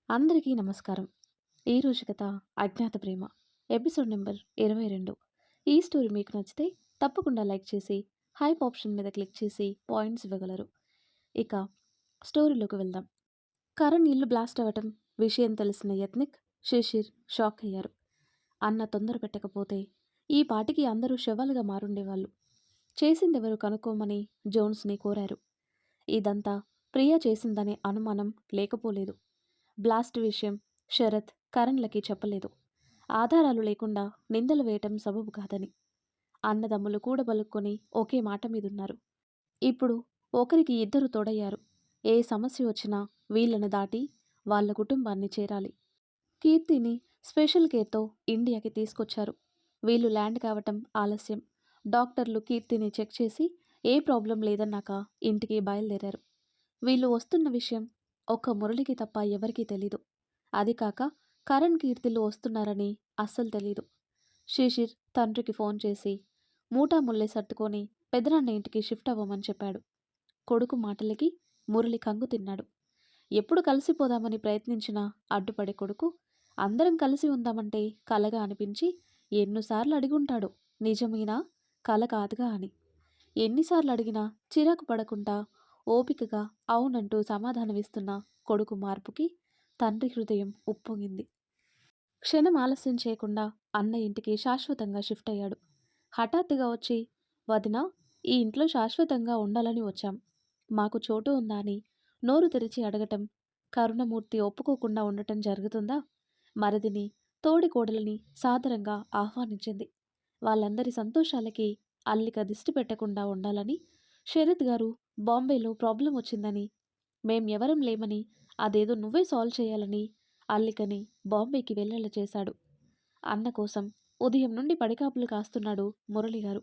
అందరికీ నమస్కారం. ఈరోజు కథ 'అజ్ఞాత ప్రేమ' ఎపిసోడ్ నెంబర్ 22. ఈ స్టోరీ మీకు నచ్చితే తప్పకుండా లైక్ చేసి హైప్ ఆప్షన్ మీద క్లిక్ చేసి పాయింట్స్ ఇవ్వగలరు. ఇక స్టోరీలోకి వెళ్దాం. కరణ్ ఇల్లు బ్లాస్ట్ అవ్వటం విషయం తెలిసిన యత్నిక్, శిశిర్ షాక్ అయ్యారు. అన్న తొందర పెట్టకపోతే ఈ పాటికి అందరూ శవాలుగా మారుండేవాళ్ళు. చేసిందెవరు కనుక్కోమని జోన్స్ని కోరారు. ఇదంతా ప్రియా చేసిందనే అనుమానం లేకపోలేదు. బ్లాస్ట్ విషయం శరత్ కరణ్లకి చెప్పలేదు. ఆధారాలు లేకుండా నిందలు వేయటం సబబు కాదని. అన్నదమ్ములు కూడబలుక్కొని ఒకే మాట మీదున్నారు. ఇప్పుడు ఒకరికి ఇద్దరు తోడయ్యారు. ఏ సమస్య వచ్చినా వీళ్ళను దాటి వాళ్ళ కుటుంబాన్ని చేరాలి. కీర్తిని స్పెషల్ కేర్తో ఇండియాకి తీసుకొచ్చారు. వీళ్ళు ల్యాండ్ కావటం ఆలస్యం. డాక్టర్లు కీర్తిని చెక్ చేసి ఏ ప్రాబ్లం లేదన్నాక ఇంటికి బయలుదేరారు. వీళ్ళు వస్తున్న విషయం ఒక్క మురళికి తప్ప ఎవరికీ తెలీదు. అది కాక కరణ్ కీర్తిలు వస్తున్నారని అస్సలు తెలీదు. శిశిర్ తండ్రికి ఫోన్ చేసి మూటా ముల్లె సర్దుకొని పెదనాన్న ఇంటికి షిఫ్ట్ అవ్వమని చెప్పాడు. కొడుకు మాటలకి మురళి కంగు తిన్నాడు. ఎప్పుడు కలిసిపోదామని ప్రయత్నించినా అడ్డుపడే కొడుకు అందరం కలిసి ఉందామంటే కలగా అనిపించి ఎన్నిసార్లు అడిగుంటాడు నిజమేనా కల కాదుగా అని. ఎన్నిసార్లు అడిగినా చిరాకు పడకుండా ఓపికగా అవునంటూ సమాధానమిస్తున్న కొడుకు మార్పుకి తండ్రి హృదయం ఉప్పొంగింది. క్షణం ఆలస్యం చేయకుండా అన్న ఇంటికి శాశ్వతంగా షిఫ్ట్ అయ్యాడు. హఠాత్తుగా వచ్చి, వదినా, ఈ ఇంట్లో శాశ్వతంగా ఉండాలని వచ్చాం. మాకు చోటు ఉందా అని నోరు తెరిచి అడగటం, కరుణమూర్తి ఒప్పుకోకుండా ఉండటం జరుగుతుందా? మరిదిని, తోడి కోడలిని సాదరంగా ఆహ్వానించింది. వాళ్ళందరి సంతోషాలకి అల్లిక దిష్టి పెట్టకుండా ఉండాలని, శరత్ గారు బాంబేలో ప్రాబ్లం వచ్చిందని, మేం ఎవరం లేమని, అదేదో నువ్వే సాల్వ్ చేయాలని అల్లికని బాంబేకి వెళ్ళేలా చేశాడు. అన్న కోసం ఉదయం నుండి పడికాపులు కాస్తున్నాడు మురళిగారు.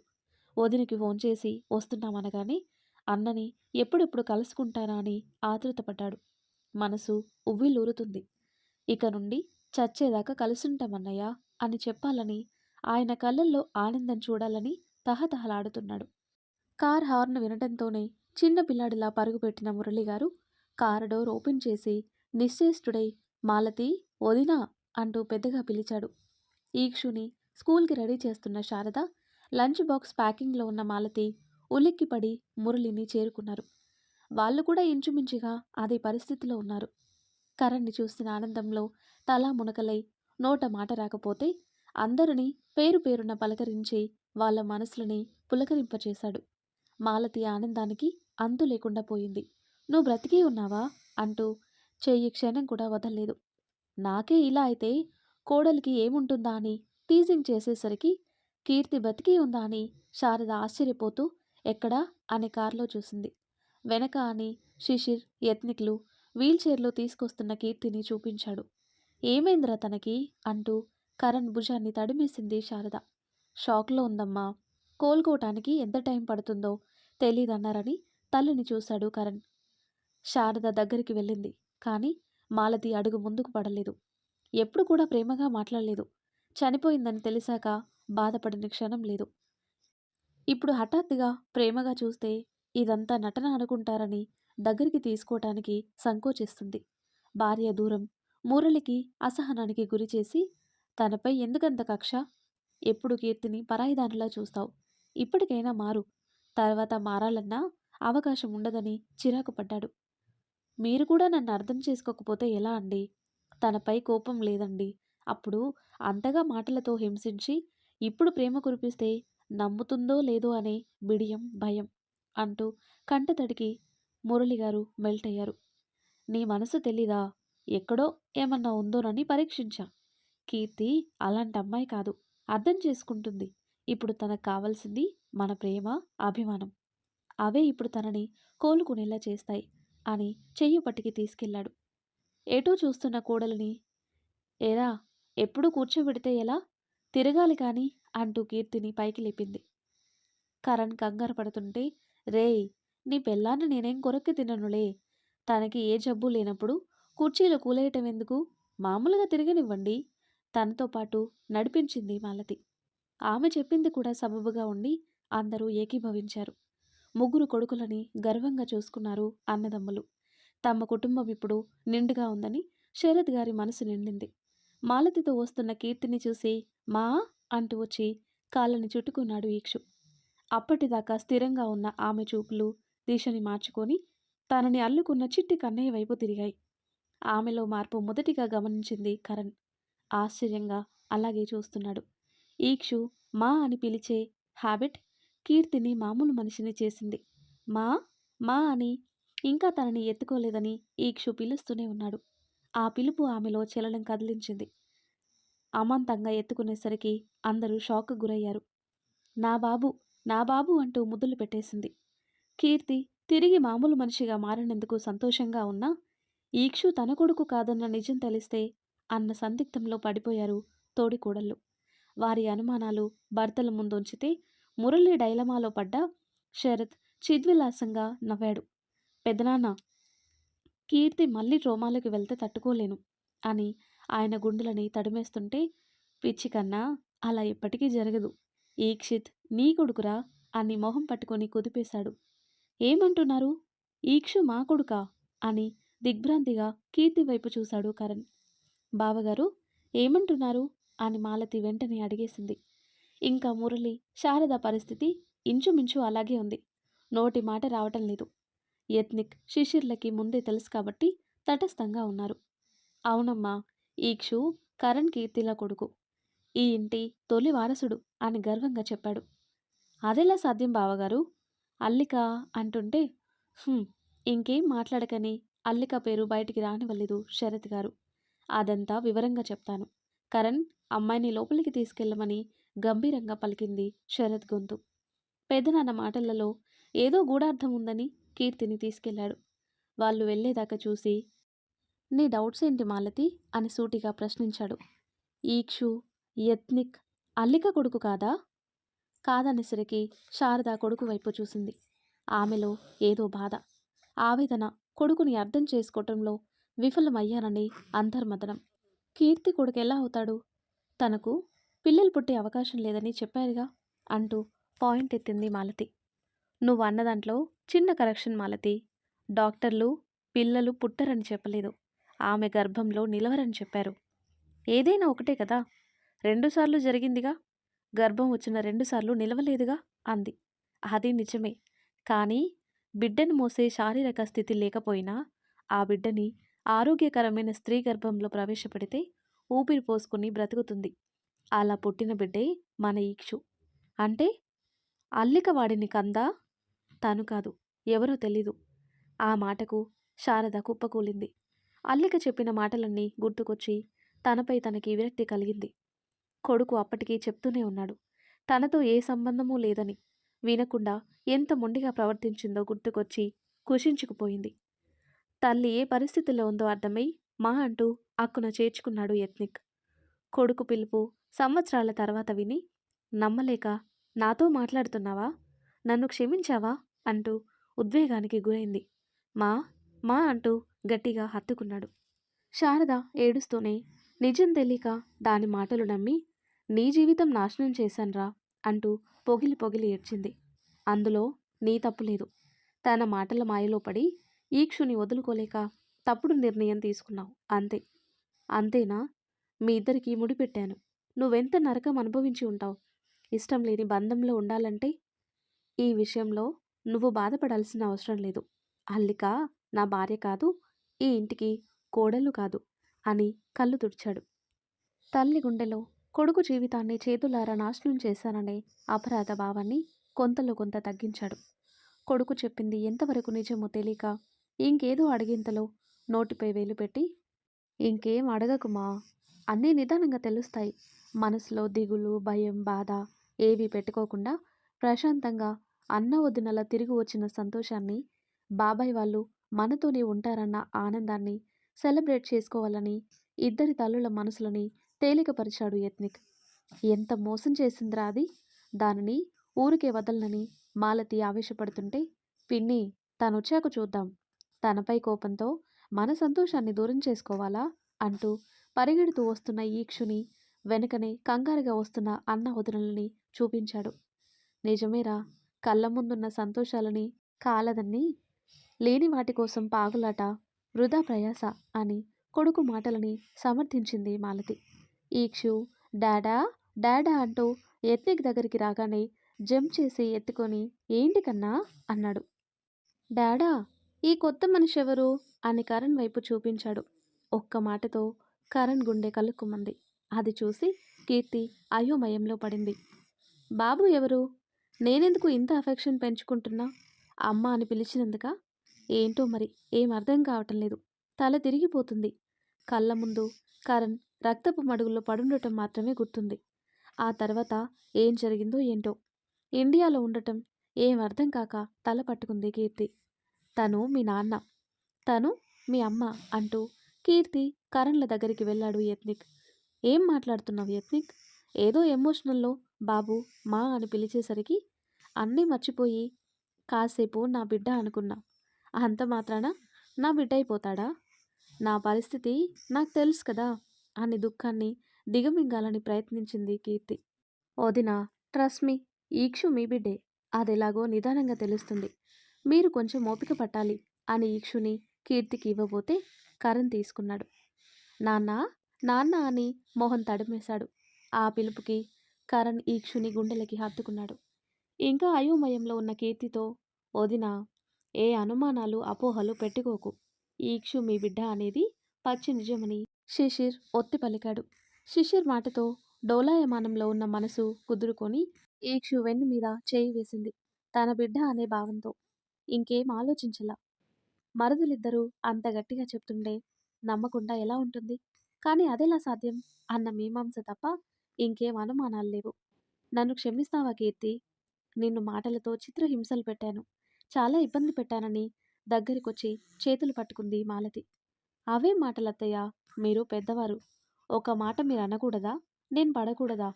వదినకి ఫోన్ చేసి వస్తున్నామనగానే అన్నని ఎప్పుడెప్పుడు కలుసుకుంటానా అని ఆతృతపడ్డాడు. మనసు ఉవ్విలూరుతుంది. ఇక నుండి చచ్చేదాకా కలుసుంటామన్నయ్యా అని చెప్పాలని, ఆయన కళ్ళల్లో ఆనందం చూడాలని తహతహలాడుతున్నాడు. కార్ హార్న్ వినటంతోనే చిన్న పిల్లాడిలా పరుగుపెట్టిన మురళిగారు కారు డోర్ ఓపెన్ చేసి నిశ్చేష్టుడై, మాలతి, వదినా అంటూ పెద్దగా పిలిచాడు. ఈక్షుని స్కూల్కి రెడీ చేస్తున్న శారద, లంచ్ బాక్స్ ప్యాకింగ్లో ఉన్న మాలతి ఉలిక్కిపడి మురళిని చేరుకున్నారు. వాళ్ళు కూడా ఇంచుమించుగా అదే పరిస్థితిలో ఉన్నారు. కరణ్ని చూసిన ఆనందంలో తలా మునకలై నోట మాట రాకపోతే అందరినీ పేరు పేరున పలకరించి వాళ్ళ మనసులని పులకరింపచేశాడు. మాలతి ఆనందానికి అంతు లేకుండా పోయింది. నువ్వు బ్రతికి ఉన్నావా అంటూ చెయ్యి క్షణం కూడా వదల్లేదు. నాకే ఇలా అయితే కోడలికి ఏముంటుందా అని టీజింగ్ చేసేసరికి కీర్తి బతికి ఉందా అని శారద ఆశ్చర్యపోతూ ఎక్కడా అనే కారులో చూసింది. వెనక అని శిశిర్, యత్నికులు వీల్చైర్లో తీసుకొస్తున్న కీర్తిని చూపించాడు. ఏమైందిరా తనకి అంటూ కరణ్ భుజాన్ని తడిమేసింది శారద. షాక్లో ఉందమ్మా, కోలుకోవటానికి ఎంత టైం పడుతుందో తెలీదన్నారని తల్లిని చూశాడు కరణ్. శారద దగ్గరికి వెళ్ళింది. కానీ మాలతి అడుగు ముందుకు పడలేదు. ఎప్పుడు కూడా ప్రేమగా మాట్లాడలేదు. చనిపోయిందని తెలిసాక బాధపడిన క్షణం లేదు. ఇప్పుడు హఠాత్తుగా ప్రేమగా చూస్తే ఇదంతా నటన అనుకుంటారని దగ్గరికి తీసుకోవటానికి సంకోచిస్తుంది. భార్య దూరం మురళికి అసహనానికి గురిచేసి, తనపై ఎందుకంత కక్ష? ఎప్పుడు కీర్తిని పరాయిదానిలా చూస్తావు. ఇప్పటికైనా మారు. తర్వాత మారాలన్నా అవకాశం ఉండదని చిరాకు పడ్డాడు. మీరు కూడా నన్ను అర్థం చేసుకోకపోతే ఎలా అండి? తనపై కోపం లేదండి. అప్పుడు అంతగా మాటలతో హింసించి ఇప్పుడు ప్రేమ కురిపిస్తే నమ్ముతుందో లేదో అనే బిడియం, భయం అంటూ కంటతడికి మురళిగారు మెల్ట్ అయ్యారు. నీ మనసు తెలీదా? ఎక్కడో ఏమన్నా ఉందోనని పరీక్షించా. కీర్తి అలాంటి అమ్మాయి కాదు. అర్థం చేసుకుంటుంది. ఇప్పుడు తనకు కావాల్సింది మన ప్రేమ, అభిమానం. అవే ఇప్పుడు తనని కోలుకునేలా చేస్తాయి అని చెయ్యి పట్టుకి తీసుకెళ్లాడు. ఎటూ చూస్తున్న కోడలిని, ఏరా, ఎప్పుడు కూర్చోబెడితే ఎలా? తిరగాలి కాని అంటూ కీర్తిని పైకి లేపింది. కరణ్ కంగారు పడుతుంటే, రేయ్, నీ పెళ్ళాన్ని నేనేం కొరక్కి తిననులే. తనకి ఏ జబ్బు లేనప్పుడు కుర్చీలో కూలేయటం ఎందుకు? మామూలుగా తిరగనివ్వండి. తనతో పాటు నడిపించింది మాలతి. ఆమె చెప్పింది కూడా సబబుగా ఉండి అందరూ ఏకీభవించారు. ముగ్గురు కొడుకులని గర్వంగా చూసుకున్నారు అన్నదమ్ములు. తమ కుటుంబం ఇప్పుడు నిండుగా ఉందని శరత్ గారి మనసు నిండింది. మాలతితో వస్తున్న కీర్తిని చూసి మా అంటూ వచ్చి కాళ్ళని చుట్టుకున్నాడు ఈక్షు. అప్పటిదాకా స్థిరంగా ఉన్న ఆమె చూపులు దిశని మార్చుకొని తనని అల్లుకున్న చిట్టి కన్నయ్య వైపు తిరిగాయి. ఆమెలో మార్పు మొదటిగా గమనించింది కరణ్. ఆశ్చర్యంగా అలాగే చూస్తున్నాడు. ఈక్షు మా అని పిలిచే హ్యాబిట్ కీర్తిని మామూలు మనిషిని చేసింది. మా మా అని ఇంకా తనని ఎత్తుకోలేదని ఈక్షు పిలుస్తూనే ఉన్నాడు. ఆ పిలుపు ఆమెలో చలనం కదిలించింది. అమాంతంగా ఎత్తుకునేసరికి అందరూ షాక్కు గురయ్యారు. నా బాబు నా బాబు అంటూ ముద్దులు పెట్టేసింది. కీర్తి తిరిగి మామూలు మనిషిగా మారినందుకు సంతోషంగా ఉన్నా ఈక్షు తన కొడుకు కాదన్న నిజం తెలిస్తే అన్న సందిగ్ధంలో పడిపోయారు తోడికోడళ్ళు. వారి అనుమానాలు భర్తల ముందుంచితే మురళి డైలమాలో పడ్డ శరత్ చిద్విలాసంగా నవ్వాడు. పెదనాన్న, కీర్తి మళ్ళీ ట్రోమాలోకి వెళ్తే తట్టుకోలేను అని ఆయన గుండెలని తడిమేస్తుంటే పిచ్చికన్నా అలా ఎప్పటికీ జరగదు. ఈక్షిత్ నీ కొడుకురా అని మొహం పట్టుకొని కుదిపేశాడు. ఏమంటున్నారు? ఈక్షు మా కొడుకా అని దిగ్భ్రాంతిగా కీర్తి వైపు చూశాడు కరణ్. బావగారు ఏమంటున్నారు అని మాలతి వెంటనే అడిగేసింది. ఇంకా మురళి శారద పరిస్థితి ఇంచుమించు అలాగే ఉంది. నోటి మాట రావటం లేదు. యత్నిక్ శిశిర్లకి ముందే తెలుసు కాబట్టి తటస్థంగా ఉన్నారు. అవునమ్మా, ఈక్షు కరణ్ కీర్తిల కొడుకు, ఈ ఇంటి తొలి వారసుడు అని గర్వంగా చెప్పాడు. అదెలా సాధ్యం బావగారు? అల్లిక అంటుంటే ఇంకేం మాట్లాడకని అల్లిక పేరు బయటికి రానివ్వలేదు శరత్ గారు. అదంతా వివరంగా చెప్తాను. కరణ్ అమ్మాయిని లోపలికి తీసుకెళ్లమని గంభీరంగా పలికింది శరత్ గొంతు. పెదనాన్న మాటలలో ఏదో గూఢార్థం ఉందని కీర్తిని తీసుకెళ్లాడు. వాళ్ళు వెళ్లేదాకా చూసి నీ డౌట్స్ ఏంటి మాలతి అని సూటిగా ప్రశ్నించాడు. ఈక్షు యత్నిక్ అల్లిక కొడుకు కాదా? కాదనేసరికి శారద కొడుకు వైపు చూసింది. ఆమెలో ఏదో బాధ, ఆవేదన, కొడుకుని అర్థం చేసుకోవటంలో విఫలమయ్యానని అంతర్మదనం. కీర్తి కొడుకు ఎలా అవుతాడు? తనకు పిల్లలు పుట్టే అవకాశం లేదని చెప్పారుగా అంటూ పాయింట్ ఎత్తింది మాలతి. నువ్వు అన్న దాంట్లో చిన్న కరెక్షన్ మాలతి. డాక్టర్లు పిల్లలు పుట్టరని చెప్పలేదు, ఆమె గర్భంలో నిలవరని చెప్పారు. ఏదైనా ఒకటే కదా, 2 సార్లు జరిగిందిగా. గర్భం వచ్చిన 2 సార్లు నిలవలేదుగా అంది. అది నిజమే, కానీ బిడ్డను మోసే శారీరక స్థితి లేకపోయినా ఆ బిడ్డని ఆరోగ్యకరమైన స్త్రీ గర్భంలో ప్రవేశపెడితే ఊపిరి పోసుకుని బ్రతుకుతుంది. అలా పుట్టిన బిడ్డే మన ఈక్షు. అంటే అల్లిక వాడిని కందా? తను కాదు, ఎవరో తెలీదు. ఆ మాటకు శారద కుప్పకూలింది. అల్లిక చెప్పిన మాటలన్నీ గుర్తుకొచ్చి తనపై తనకి విరక్తి కలిగింది. కొడుకు అప్పటికీ చెప్తూనే ఉన్నాడు తనతో ఏ సంబంధమూ లేదని. వినకుండా ఎంత మొండిగా ప్రవర్తించిందో గుర్తుకొచ్చి కుషించుకుపోయింది. తల్లి ఏ పరిస్థితిలో ఉందో అర్థమై మా అంటూ అక్కున చేర్చుకున్నాడు యత్నిక్. కొడుకు పిలుపు సంవత్సరాల తర్వాత విని నమ్మలేక నాతో మాట్లాడుతున్నావా, నన్ను క్షమించావా అంటూ ఉద్వేగానికి గురైంది. మా మా అంటూ గట్టిగా హత్తుకున్నాడు. శారద ఏడుస్తూనే నిజం తెలియక దాని మాటలు నమ్మి నీ జీవితం నాశనం చేశాన్రా అంటూ పొగిలి పొగిలి ఏడ్చింది. అందులో నీ తప్పులేదు. తన మాటల మాయలో పడి ఈక్షుని వదులుకోలేక తప్పుడు నిర్ణయం తీసుకున్నావు అంతే. అంతేనా? మీ ఇద్దరికీ ముడిపెట్టాను. నువ్వెంత నరకం అనుభవించి ఉంటావు. ఇష్టం లేని బంధంలో ఉండాలంటే ఈ విషయంలో నువ్వు బాధపడాల్సిన అవసరం లేదు. అల్లిక నా భార్య కాదు, ఈ ఇంటికి కోడలు కాదు అని కళ్ళు తుడిచాడు. తల్లి గుండెలో కొడుకు జీవితాన్ని చేతులారా నాశనం చేశాననే అపరాధ భావాన్ని కొంతలో కొంత తగ్గించాడు. కొడుకు చెప్పింది ఎంతవరకు నిజమో తెలియక ఇంకేదో అడిగింతలో నోటిపై వేలు పెట్టి ఇంకేం అడగకుమా, అన్నీ నిదానంగా తెలుస్తాయి. మనసులో దిగులు, భయం, బాధ ఏవీ పెట్టుకోకుండా ప్రశాంతంగా అన్న వదినలా తిరిగి వచ్చిన సంతోషాన్ని, బాబాయ్ వాళ్ళు మనతోనే ఉంటారన్న ఆనందాన్ని సెలబ్రేట్ చేసుకోవాలని ఇద్దరి తల్లుల మనసులని తేలికపరిచాడు యత్నిక్. ఎంత మోసం చేసిందిరా అది, దానిని ఊరికే వదలనని మాలతి ఆవేశపడుతుంటే పిన్ని తనొచ్చాక చూద్దాం, తనపై కోపంతో మన సంతోషాన్ని దూరం చేసుకోవాలా అంటూ పరిగెడుతూ వస్తున్న ఈక్షుని వెనుకనే కంగారుగా వస్తున్న అన్న వదినలని చూపించాడు. నిజమేరా, కళ్ళ ముందున్న సంతోషాలని కాలదన్ని లేని వాటి కోసం పాగులాట, వృధా ప్రయాస అని కొడుకు మాటలని సమర్థించింది మాలతి. ఈక్షు డాడా డాడా అంటూ యత్నిక్ దగ్గరికి రాగానే జంప్ చేసి ఎత్తుకొని ఏంటి కన్నా అన్నాడు. డాడా ఈ కొత్త మనిషి ఎవరు అని కరణ్ వైపు చూపించాడు. ఒక్క మాటతో కరణ్ గుండె కలుక్కుమంది. అది చూసి కీర్తి అయోమయంలో పడింది. బాబు ఎవరు? నేనెందుకు ఇంత అఫెక్షన్ పెంచుకుంటున్నా? అమ్మ అని పిలిచినందుక? ఏంటో మరి ఏం అర్థం కావటం లేదు. తల తిరిగిపోతుంది. కళ్ళ ముందు కరణ్ రక్తపు మడుగులో పడుండటం మాత్రమే గుర్తుంది. ఆ తర్వాత ఏం జరిగిందో ఏంటో. ఇండియాలో ఉండటం ఏం అర్థం కాక తల పట్టుకుంది కీర్తి. తను మీ నాన్న, తను మీ అమ్మ అంటూ కీర్తి కరణ్ల దగ్గరికి వెళ్ళాడు యత్నిక్. ఏం మాట్లాడుతున్నావు యత్నిక్? ఏదో ఎమోషనల్లో బాబు మా అని పిలిచేసరికి అన్నీ మర్చిపోయి కాసేపు నా బిడ్డ అనుకున్నా. అంత మాత్రాన నా బిడ్డ అయిపోతాడా? నా పరిస్థితి నాకు తెలుసు కదా అని దుఃఖాన్ని దిగమింగాలని ప్రయత్నించింది కీర్తి. వదిన ట్రస్ట్ మీ, ఈక్షు మీ బిడ్డే. అదెలాగో నిదానంగా తెలుస్తుంది. మీరు కొంచెం ఓపిక పట్టాలి అని ఈక్షుని కీర్తికి ఇవ్వబోతే కరణ్ తీసుకున్నాడు. నాన్న నాన్న అని మోహన్ తడిమేశాడు. ఆ పిలుపుకి కరణ్ ఈక్షుని గుండెలకి హత్తుకున్నాడు. ఇంకా అయోమయంలో ఉన్న కీర్తితో వదిన ఏ అనుమానాలు అపోహలు పెట్టుకోకు. ఈక్షు మీ బిడ్డ అనేది పచ్చి నిజమని శిశిర్ ఒత్తి పలికాడు. శిశిర్ మాటతో డోలాయమానంలో ఉన్న మనసు కుదురుకొని ఈక్షు వెన్ను మీద చేయి వేసింది. తన బిడ్డ అనే భావంతో ఇంకేం ఆలోచించలా. మరుదులిద్దరూ అంత గట్టిగా చెప్తుండే నమ్మకుండా ఎలా ఉంటుంది? కానీ అదెలా సాధ్యం అన్న మీమాంస తప్ప ఇంకేం అనుమానాలు లేవు. నన్ను క్షమిస్తావా కీర్తి? నిన్ను మాటలతో చిత్రహింసలు పెట్టాను, చాలా ఇబ్బంది పెట్టానని దగ్గరికొచ్చి చేతులు పట్టుకుంది మాలతి. అవేం మాటలత్తయ్య, మీరు పెద్దవారు. ఒక మాట మీరు అనకూడదా? నేను పడకూడదా?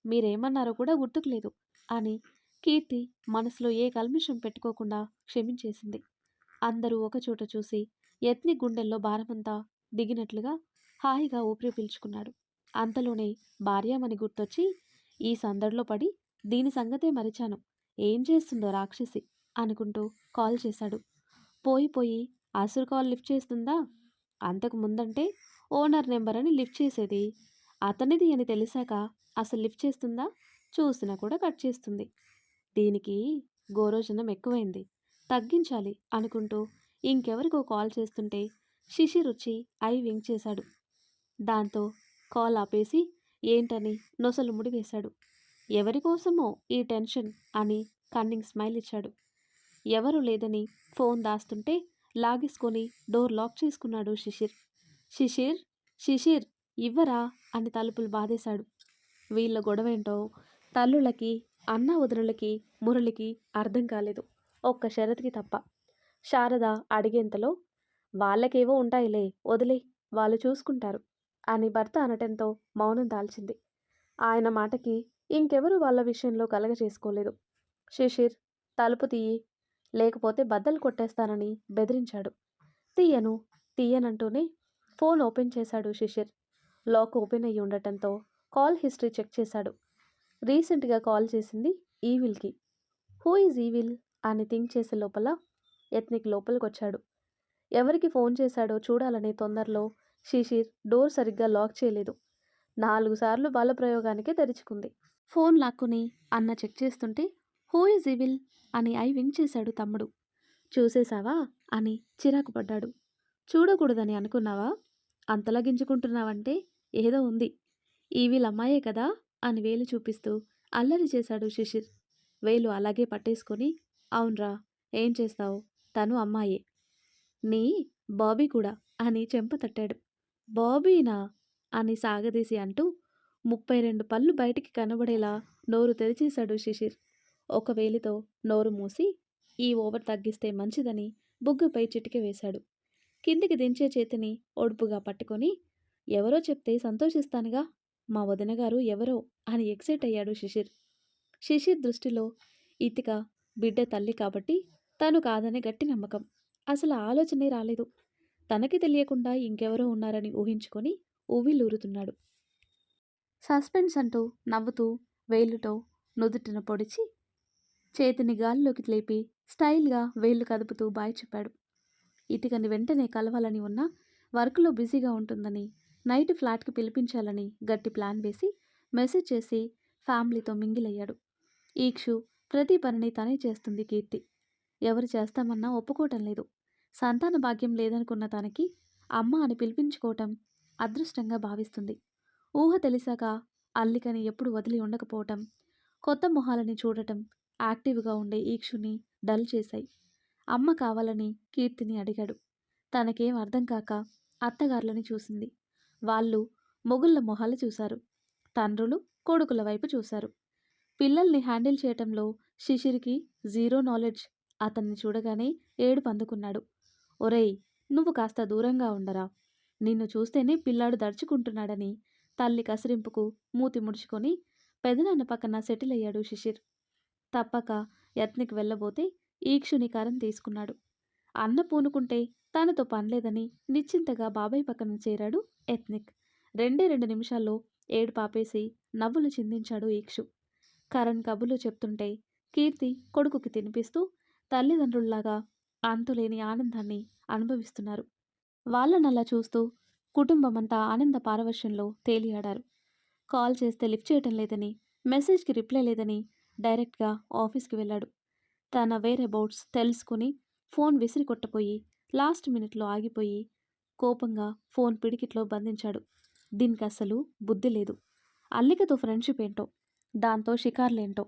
మీరేమన్నారో కూడా గుర్తుకులేదు అని కీర్తి మనసులో ఏ కల్మిషం పెట్టుకోకుండా క్షమించేసింది. అందరూ ఒకచోట చూసి యత్ని గుండెల్లో భారమంతా దిగినట్లుగా హాయిగా ఊపిరి పీల్చుకున్నాడు. అంతలోనే భార్యామణి గుర్తొచ్చి ఈ సందడిలో పడి దీని సంగతే మరిచాను, ఏం చేస్తుందో రాక్షసి అనుకుంటూ కాల్ చేశాడు. పోయి అసురు కాల్ లిఫ్ట్ చేస్తుందా? అంతకు ముందంటే ఓనర్ నెంబర్ అని లిఫ్ట్ చేసేది. అతనిది అని తెలిసాక అసలు లిఫ్ట్ చేస్తుందా? చూసినా కూడా కట్ చేస్తుంది. దీనికి గోరోజనం ఎక్కువైంది, తగ్గించాలి అనుకుంటూ ఇంకెవరికో కాల్ చేస్తుంటే శిశిర్ వచ్చి ఐ వింక్ చేశాడు. దాంతో కాల్ ఆపేసి ఏంటని నొసలు ముడివేశాడు. ఎవరికోసమో ఈ టెన్షన్ అని కన్నింగ్ స్మైల్ ఇచ్చాడు. ఎవరు లేదని ఫోన్ దాస్తుంటే లాగేసుకొని డోర్ లాక్ చేసుకున్నాడు శిశిర్. శిశిర్ శిశిర్ ఇవ్వరా అని తలుపులు బాధేశాడు. వీళ్ళ గొడవేంటో తల్లులకి అన్న వదినలకి మురళికి అర్థం కాలేదు, ఒక్క శరత్కి తప్ప. శారద అడిగేంతలో వాళ్ళకేవో ఉంటాయిలే వదిలే, వాళ్ళు చూసుకుంటారు అని భర్త అనటంతో మౌనం దాల్చింది. ఆయన మాటకి ఇంకెవరు వాళ్ళ విషయంలో కలగ చేసుకోలేదు. శిశిర్ తలుపు తీయి, లేకపోతే బద్దలు కొట్టేస్తానని బెదిరించాడు. తీయను తీయనంటూనే ఫోన్ ఓపెన్ చేశాడు శిశిర్. లాక్ ఓపెన్ అయ్యి ఉండటంతో కాల్ హిస్టరీ చెక్ చేశాడు. రీసెంట్గా కాల్ చేసింది ఈవిల్కి. హూ ఈజ్ ఈవిల్ అని థింక్ చేసే లోపల యత్నిక్ లోపలికొచ్చాడు. ఎవరికి ఫోన్ చేశాడో చూడాలనే తొందరలో శిశిర్ డోర్ సరిగ్గా లాక్ చేయలేదు. 4 సార్లు బల ప్రయోగానికే తెరుచుకుంది. ఫోన్ లాక్కుని అన్న చెక్ చేస్తుంటే హూ ఈజ్ ఈవిల్ అని ఐ వింక్ చేశాడు తమ్ముడు. చూసేశావా అని చిరాకు పడ్డాడు. చూడకూడదని అనుకున్నావా? అంతలా గింజుకుంటున్నావంటే ఏదో ఉంది. ఈవిల్ అమ్మాయే కదా అని వేలు చూపిస్తూ అల్లరి చేశాడు శిశిర్. వేలు అలాగే పట్టేసుకొని అవునరా, ఏం చేస్తావు, తను అమ్మాయే. నీ బాబీ కూడా అని చెంప తట్టాడు. బాబీనా అని సాగదీసి అంటూ 32 పళ్ళు బయటికి కనబడేలా నోరు తెరిచేశాడు శిశిర్. ఒక వేలితో నోరు మూసి ఈ ఓవర్ తగ్గిస్తే మంచిదని బుగ్గపై చిటిక వేశాడు. కిందికి దించే చేతిని ఒడుపుగా పట్టుకొని ఎవరో చెప్తే సంతోషిస్తానుగా, మా వదినగారు ఎవరో అని ఎక్సైట్ అయ్యాడు శిశిర్. శిశిర్ దృష్టిలో ఇతిక బిడ్డ తల్లి కాబట్టి తను కాదనే గట్టి నమ్మకం. అసలు ఆలోచనే రాలేదు. తనకి తెలియకుండా ఇంకెవరో ఉన్నారని ఊహించుకొని ఊవిలూరుతున్నాడు. సస్పెన్స్ అంటూ నవ్వుతూ వేలుతో నుదుటిన పొడిచి చేతిని గాల్లోకి లేపి స్టైల్గా వేళ్లు కదుపుతూ బాయ్ చెప్పాడు. ఇతికని వెంటనే కలవాలని ఉన్నా వర్క్లో బిజీగా ఉంటుందని, నైట్ ఫ్లాట్కి పిలిపించాలని గట్టి ప్లాన్ వేసి మెసేజ్ చేసి ఫ్యామిలీతో మింగిల్ అయ్యాడు. ఈక్షు ప్రతి పనిని తనే చేస్తుంది కీర్తి. ఎవరు చేస్తామన్నా ఒప్పుకోవటం లేదు. సంతాన భాగ్యం లేదనుకున్న తనకి అమ్మ అని పిలిపించుకోవటం అదృష్టంగా భావిస్తుంది. ఊహ తెలిసాక అల్లికని ఎప్పుడు వదిలి ఉండకపోవటం, కొత్త మొహాలని చూడటం యాక్టివ్గా ఉండే ఈక్షుని డల్ చేశాయి. అమ్మ కావాలని కీర్తిని అడిగాడు. తనకేం అర్థం కాక అత్తగారులని చూసింది. వాళ్ళు మొగుళ్ళ మొహాలు చూశారు. తండ్రులు కొడుకుల వైపు చూశారు. పిల్లల్ని హ్యాండిల్ చేయటంలో శిశిరికి జీరో నాలెడ్జ్. అతన్ని చూడగానే ఏడుపు అందుకున్నాడు. ఒరేయ్, నువ్వు కాస్త దూరంగా ఉండరా, నిన్ను చూస్తేనే పిల్లాడు దడుచుకుంటున్నాడని తల్లి కసిరింపుకు మూతి ముడుచుకొని పెదనాన్న పక్కన సెటిల్ అయ్యాడు శిశిర్. తప్పక యత్నికి వెళ్ళబోతే ఈక్షుని కరం తీసుకున్నాడు. అన్న పూనుకుంటే తనతో పనిలేదని నిశ్చింతగా బాబాయ్ పక్కన చేరాడు ఎత్నిక్. 2 నిమిషాల్లో ఏడుపాపేసి నవ్వులు చిందించాడు ఈక్షు. కరణ్ కబుర్లు చెప్తుంటే కీర్తి కొడుకుకి తినిపిస్తూ తల్లిదండ్రుల్లాగా అంతులేని ఆనందాన్ని అనుభవిస్తున్నారు. వాళ్ళనలా చూస్తూ కుటుంబమంతా ఆనంద పారవశ్యంలో తేలియాడారు. కాల్ చేస్తే లిఫ్ట్ చేయటం లేదని, మెసేజ్కి రిప్లై లేదని డైరెక్ట్గా ఆఫీస్కి వెళ్ళాడు. తన వేరబౌట్స్ తెలుసుకుని ఫోన్ విసిరి కొట్టపోయి లాస్ట్ మినిట్లో ఆగిపోయి కోపంగా ఫోన్ పిడికిట్లో బంధించాడు. దీనికి అస్సలు బుద్ధి లేదు. అల్లికతో ఫ్రెండ్షిప్ ఏంటో, దాంతో షికార్లేంటో.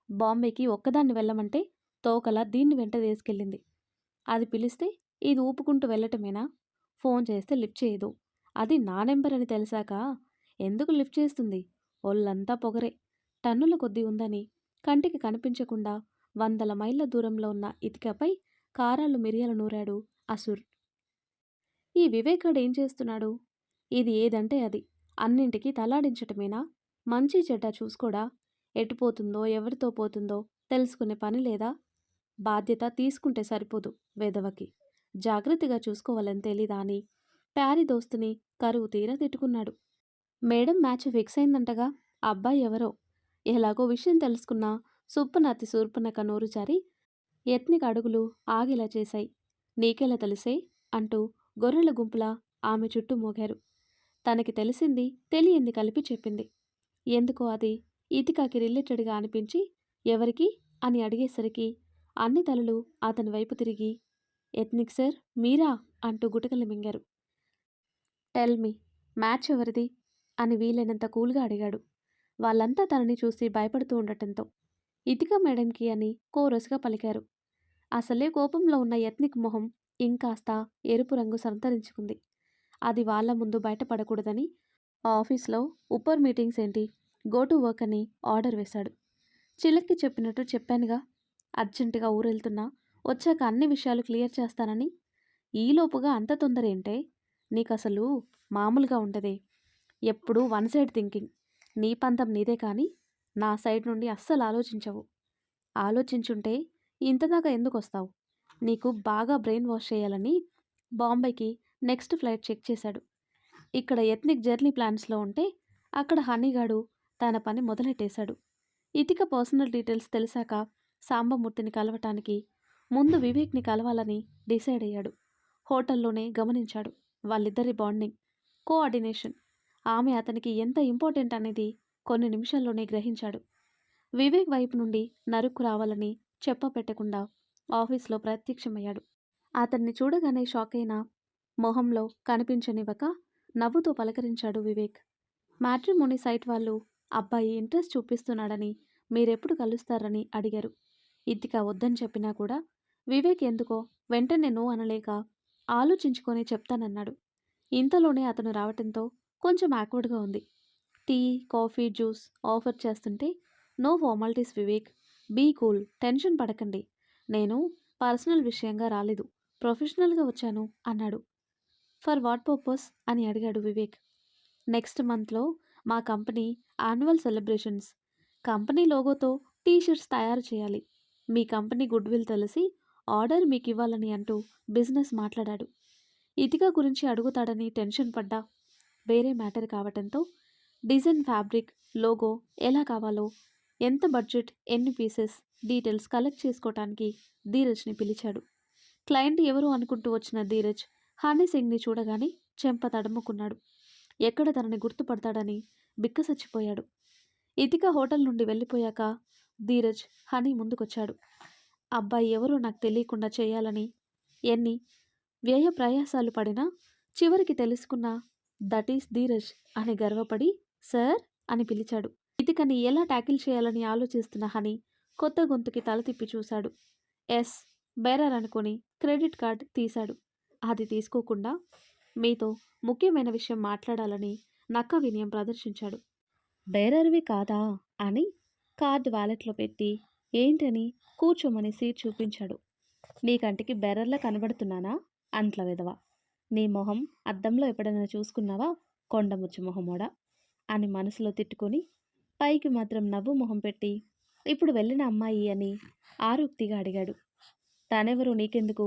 బాంబేకి ఒక్కదాన్ని వెళ్ళమంటే తోకలా దీన్ని వెంట తీసుకెళ్ళింది. అది పిలిస్తే ఇది ఊపుకుంటూ వెళ్ళటమేనా? ఫోన్ చేస్తే లిఫ్ట్ చేయదు. అది నా నెంబర్ అని తెలిసాక ఎందుకు లిఫ్ట్ చేస్తుంది? ఒళ్ళంతా పొగరే. టన్నుల కొద్దీ ఉందని కంటికి కనిపించకుండా 100 మైళ్ళ దూరంలో ఉన్న ఇతికపై కారాలు మిరియాలు నూరాడు అసుర్. ఈ వివేకాడు ఏం చేస్తున్నాడు? ఇది ఏదంటే అది అన్నింటికీ తలాడించటమేనా? మంచి చెడ్డ చూసుకోడా? ఎటుపోతుందో ఎవరితో పోతుందో తెలుసుకునే పని లేదా? బాధ్యత తీసుకుంటే సరిపోదు వెధవకి. జాగ్రత్తగా చూసుకోవాలని తెలీదా అని ప్యారీ దోస్తుని కరువు తీరా తిట్టుకున్నాడు. మేడం మ్యాచ్ ఫిక్స్ అయిందంటగా. అబ్బాయి ఎవరో. ఎలాగో విషయం తెలుసుకున్నా సుప్పనతి శూర్పణఖ నోరు జారి యత్నిక అడుగులు ఆగేలా చేశాయి. నీకెలా తెలిసే అంటూ గొర్రెల గుంపులా ఆమె చుట్టూ మోగారు. తనకి తెలిసింది తెలియంది కలిపి చెప్పింది. ఎందుకో అది ఇతికాకి రిలేటెడ్గా అనిపించి ఎవరికి అని అడిగేసరికి అన్ని తలలు అతని వైపు తిరిగి ఎత్నిక్ సార్ మీరా అంటూ గుటకలు మింగారు. టెల్ మీ, మ్యాచ్ ఎవరిది అని వీలైనంత కూల్గా అడిగాడు. వాళ్ళంతా తనని చూసి భయపడుతూ ఉండటంతో ఇతిక మేడంకి అని కోరస్గా పలికారు. అసలే కోపంలో ఉన్న యత్నిక్ మొహం ఇంకాస్త ఎరుపు రంగు సంతరించుకుంది. అది వాళ్ళ ముందు బయటపడకూడదని ఆఫీస్లో ఉప్పర్ మీటింగ్స్ ఏంటి, గో టు వర్క్ అని ఆర్డర్ వేశాడు. చిలక్కి చెప్పినట్టు చెప్పానుగా, అర్జెంటుగా ఊరెళ్తున్నా, వచ్చాక అన్ని విషయాలు క్లియర్ చేస్తానని. ఈలోపుగా అంత తొందర ఏంటే? నీకసలు మామూలుగా ఉండదే. ఎప్పుడూ వన్ సైడ్ థింకింగ్. నీ పంతం నీదే కానీ నా సైడ్ నుండి అస్సలు ఆలోచించవు. ఆలోచించుంటే ఇంతదాకా ఎందుకు వస్తావు? నీకు బాగా బ్రెయిన్ వాష్ చేయాలని బాంబేకి నెక్స్ట్ ఫ్లైట్ చెక్ చేశాడు. ఇక్కడ ఎత్నిక్ జర్నీ ప్లాన్స్లో ఉంటే అక్కడ హనీగాడు తన పని మొదలెట్టేశాడు. ఇతిక పర్సనల్ డీటెయిల్స్ తెలిసాక సాంబమూర్తిని కలవటానికి ముందు వివేక్ని కలవాలని డిసైడ్ అయ్యాడు. హోటల్లోనే గమనించాడు వాళ్ళిద్దరి బాండింగ్, కోఆర్డినేషన్. ఆమె అతనికి ఎంత ఇంపార్టెంట్ అనేది కొన్ని నిమిషాల్లోనే గ్రహించాడు. వివేక్ వైపు నుండి నరుక్కు రావాలని చెప్పపెట్టకుండా ఆఫీస్లో ప్రత్యక్షమయ్యాడు. అతన్ని చూడగానే షాక్ అయిన మొహంలో కనిపించనివ్వక నవ్వుతో పలకరించాడు వివేక్. మ్యాట్రిమోనీ సైట్ వాళ్ళు అబ్బాయి ఇంట్రెస్ట్ చూపిస్తున్నాడని మీరెప్పుడు కలుస్తారని అడిగారు. ఇతిక వద్దని చెప్పినా కూడా వివేక్ ఎందుకో వెంటనే నో అనలేక ఆలోచించుకొని చెప్తానన్నాడు. ఇంతలోనే అతను రావటంతో కొంచెం ఆక్వర్డ్గా ఉంది. టీ, కాఫీ, జ్యూస్ ఆఫర్ చేస్తుంటే no formalities Vivek, be cool, tension పడకండి. నేను పర్సనల్ విషయంగా రాలేదు, ప్రొఫెషనల్గా వచ్చాను అన్నాడు. ఫర్ వాట్ పర్పస్ అని అడిగాడు వివేక్. నెక్స్ట్ మంత్లో మా కంపెనీ యాన్యువల్ సెలబ్రేషన్స్. కంపెనీ లోగోతో టీషర్ట్స్ తయారు చేయాలి. మీ కంపెనీ గుడ్ విల్ తెలిసి ఆర్డర్ మీకు ఇవ్వాలని అంటూ బిజినెస్ మాట్లాడాడు. ఇతిక గురించి అడుగుతాడని టెన్షన్ పడ్డా వేరే మ్యాటర్ కావటంతో డిజైన్, ఫ్యాబ్రిక్, లోగో ఎలా కావాలో, ఎంత బడ్జెట్, ఎన్ని పీసెస్ డీటెయిల్స్ కలెక్ట్ చేసుకోవటానికి ధీరజ్ని పిలిచాడు. క్లయింట్ ఎవరు అనుకుంటూ వచ్చిన ధీరజ్ హనీ సింగ్ని చూడగానే చెంప తడుముకున్నాడు. ఎక్కడ తనని గుర్తుపడతాడని బిక్కసచ్చిపోయాడు. ఇతిక హోటల్ నుండి వెళ్ళిపోయాక ధీరజ్ హనీ ముందుకొచ్చాడు. అబ్బాయి ఎవరో నాకు తెలియకుండా చేయాలని ఎన్ని వ్యయ ప్రయాసాలు పడినా చివరికి తెలుసుకున్న దట్ ఈస్ ధీరజ్ అని గర్వపడి సార్ అని పిలిచాడు. ఇతికని ఎలా ట్యాకిల్ చేయాలని ఆలోచిస్తున్న హనీ కొత్త గొంతుకి తల తిప్పి చూశాడు. ఎస్ బేరర్ అనుకుని క్రెడిట్ కార్డ్ తీశాడు. అది తీసుకోకుండా మీతో ముఖ్యమైన విషయం మాట్లాడాలని నక్క వినయం ప్రదర్శించాడు. బేరర్వి కాదా అని కార్డ్ వ్యాలెట్లో పెట్టి ఏంటని కూర్చోమని సీట్ చూపించాడు. నీ కంటికి బేరర్లా కనబడుతున్నానా అంట్ల విధవ. నీ మొహం అద్దంలో ఎప్పుడైనా చూసుకున్నావా కొండముచ్చు మొహమోడా అని మనసులో తిట్టుకొని పైకి మాత్రం నవ్వు మొహం పెట్టి ఇప్పుడు వెళ్ళిన అమ్మాయి అని ఆరుక్తిగా అడిగాడు. తనెవరో నీకెందుకు,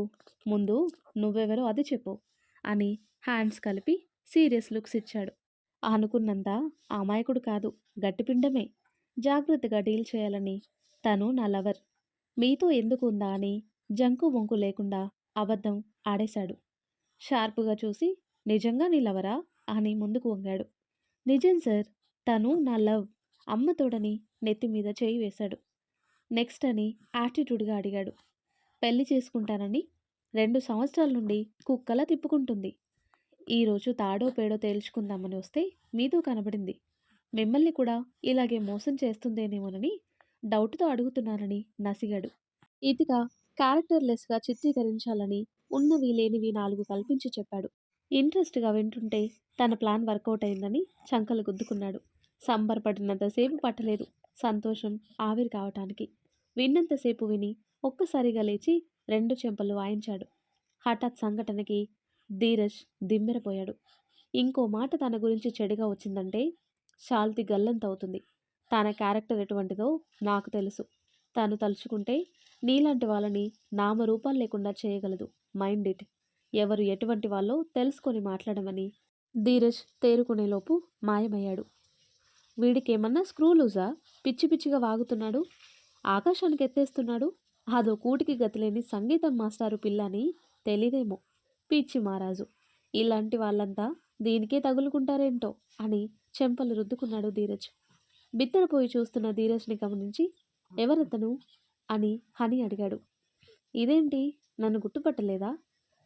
ముందు నువ్వెవరో అది చెప్పు అని హ్యాండ్స్ కలిపి సీరియస్ లుక్స్ ఇచ్చాడు. అనుకున్నంత అమాయకుడు కాదు, గట్టిపిండమే. జాగ్రత్తగా డీల్ చేయాలని తను నా లవర్, మీతో ఎందుకు ఉందా అని జంకు బొంకు లేకుండా అబద్ధం ఆడేశాడు. షార్పుగా చూసి నిజంగా నీ లవరా అని ముందుకు వంగాడు. నిజం సార్, తను నా లవ్, అమ్మతోడని నెత్తి మీద చేయి వేశాడు. నెక్స్ట్ అని యాటిట్యూడ్గా అడిగాడు. పెళ్లి చేసుకుంటానని 2 సంవత్సరాల నుండి కుక్కలా తిప్పుకుంటుంది. ఈరోజు తాడో పేడో తేల్చుకుందామని వస్తే మీతో కనబడింది. మిమ్మల్ని కూడా ఇలాగే మోసం చేస్తుందేనేమోనని డౌట్తో అడుగుతున్నానని నసిగాడు. ఇతిక క్యారెక్టర్లెస్గా చిత్రీకరించాలని ఉన్నవి లేనివి 4 కల్పించి చెప్పాడు. ఇంట్రెస్ట్గా వింటుంటే తన ప్లాన్ వర్కౌట్ అయిందని చంకలు గుద్దుకున్నాడు. సంబరపడినంతసేపు పట్టలేదు సంతోషం ఆవిరి కావటానికి. విన్నంతసేపు విని ఒక్కసారిగా లేచి 2 చెంపలు వాయించాడు. హఠాత్ సంఘటనకి ధీరజ్ దిమ్మెరపోయాడు. ఇంకో మాట తన గురించి చెడుగా వచ్చిందంటే శాల్తి గల్లంతవుతుంది. తన క్యారెక్టర్ ఎటువంటిదో నాకు తెలుసు. తాను తలుచుకుంటే నీలాంటి వాళ్ళని నామరూపాలు లేకుండా చేయగలదు. Mind it. ఎవరు ఎటువంటి వాళ్ళో తెలుసుకొని మాట్లాడమని ధీరజ్ తేరుకునేలోపు మాయమయ్యాడు. వీడికేమన్నా స్క్రూ లూజా? పిచ్చి పిచ్చిగా వాగుతున్నాడు, ఆకాశానికి ఎత్తేస్తున్నాడు. అదో కూటికి గతిలేని సంగీతం మాస్టారు పిల్లని తెలీదేమో. పిచ్చి మహారాజు. ఇలాంటి వాళ్ళంతా దీనికే తగులుకుంటారేంటో అని చెంపలు రుద్దుకున్నాడు ధీరజ్. బిత్తరపోయి చూస్తున్న ధీరజ్ని గమనించి ఎవరతను అని హనీ అడిగాడు. ఇదేంటి, నన్ను గుర్తుపట్టలేదా?